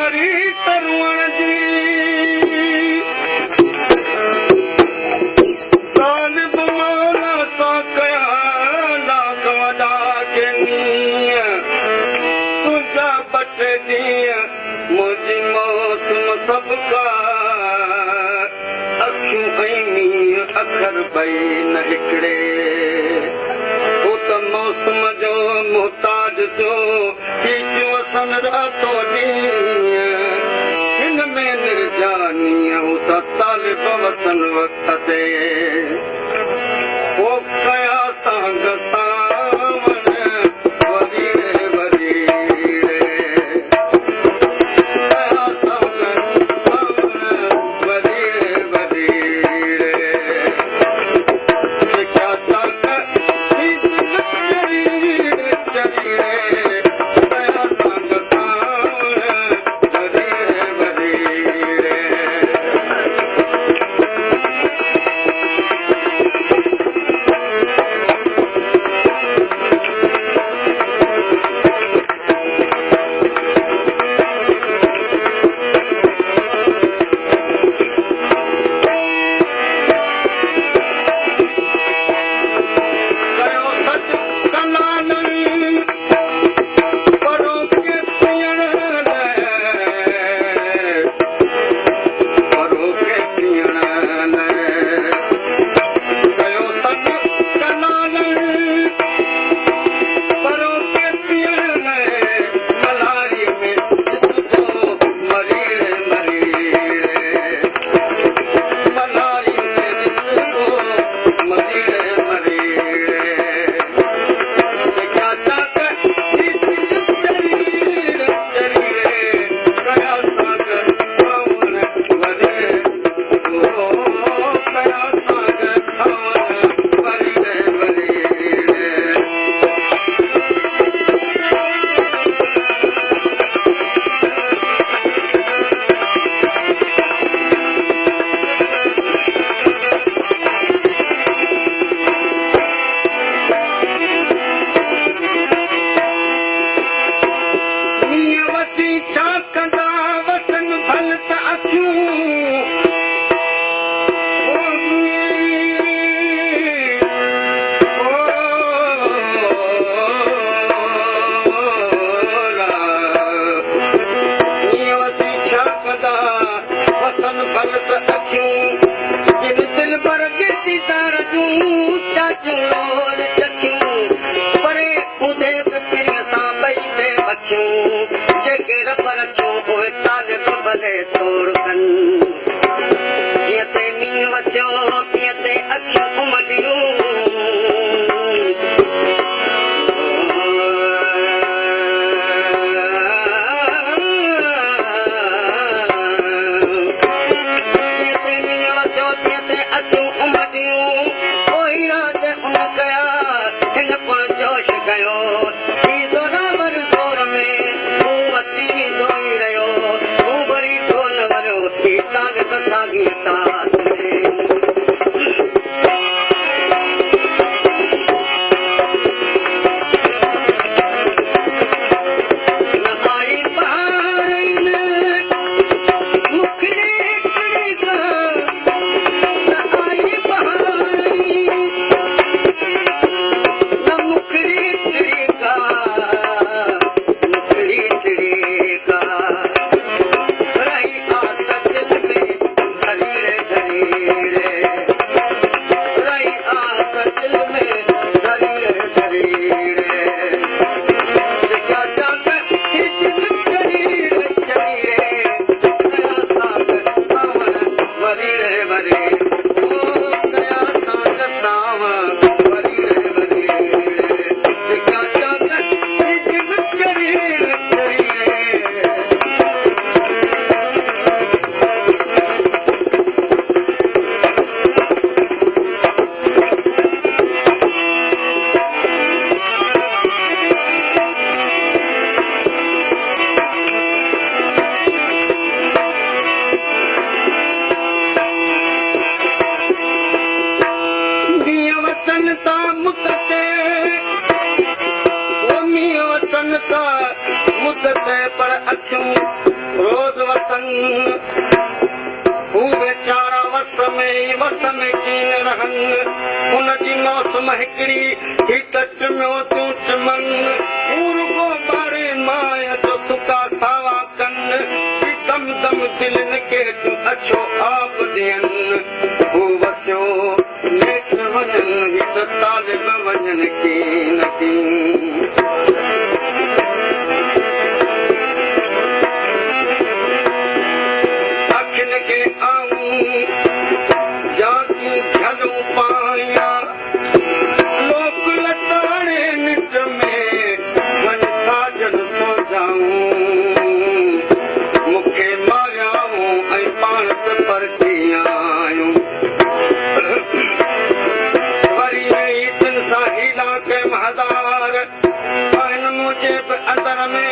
वरी तरुण जी तालिब मौला सां कया लाख वॾा के नीअं तुंहिंजा ॿ टे ॾींहं मुंहिंजी मौसम सभु का अखियूं ऐं मींहं अखर ॿई न हिकिड़े हो त मौसम जो मुहताज जो खीचियूं असन रातो ॾींहं हिन में निर्जानी हू त तालिब वसन वक़्त ते हो कया सांग सावण वरी रे वरी रे कया सांग सावण वरी रे वरी रे सिखिया ताक ही दिल चरी रे चरी रे कया सांग सावण वरी रे वरी रे कयो सच कलालनि परो के पीअण लाइ परो के पीअण लाइ कयो सच कलालनि परो के पीअण लाइ मल्हारी में ॾिसजो मरीड़े मरीड़े मल्हारी में ॾिसजो मरीड़े मरीड़े सिखिया चाक ही दिल चरी रे चरी रे कया सांग सावण वरी रे ओ कया सांग सावण वरी रे वरी रे मींहं वसी छा कंदा वसन भल त अखियूं ओ मींहं वसी छा कंदा वसन भल त अखियूं जिन दिल भर गिरती तार जूं चाचूं रोज़ चखियूं परे हूंदे बि पिरीअ सां ॿई पे अखियूं जेके रब रखियूं उहे तालिब भले तोड़ कनि जीअं ते मींहुं वसियो तीअं ते अखियूं उमटियूं जीअं ते मींहुं वसियो तीअं ते अखियूं उमटियूं पोइ राति उन कया हिन पुण जोश कयो ही ज़ोरावर ज़ोर में हू वसी वेंदो ई रहियो हू वरी ढोल वरियो ही तालिब साॻीअ तात में न आई बहार न मुखड़े कड़ी का न आई बहार न मुखड़ी टिड़ी का मुखड़ी टिड़ी का रही आस दिल में धरी रे रही आस दिल में धरी रे सिखिया चाक ही दिल चरी रे कया सांग सावण वरी रे ओ कया सांग सावण वरी रे सिखिया चाक ही दिल चरी रे मींहं वसन ता मुत ते ओ मींहं वसन ता मुत ते पर अखियूं रोज़ में वस में कीन रहनि उनजी मौसम हिकिड़ी ही तट में तूं चमन रुगो बारे माया जो सुका सावा कन दम दम दिलनि खे तूं अछो आप ॾियनि हू वसियो नेठ वञनि ही त तालिब वञनि कीन कीन अखियुनि खे आऊं जागी झलूं पाया लोक लताड़े निट में वञ साजन सो जाऊं मूंखे मारियाऊं ऐं पाण त परती आयूं वरी वेही तिन सां हीला कयमि हज़ार आहिनि मुंहिंजे बि अंदर में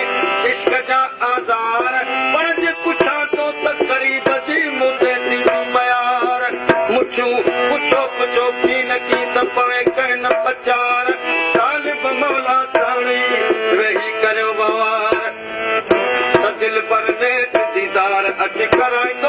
इश्क जा आज़ार पर जे पुछां थो त ग़रीब जी मूं ते ॾींदी मयार मुछूं पुछो पुछो की न की त पवे कहन पचार तालिब मौला साणी वेही करियो बवार त दिल पर नेठ दीदार अची कराईंदो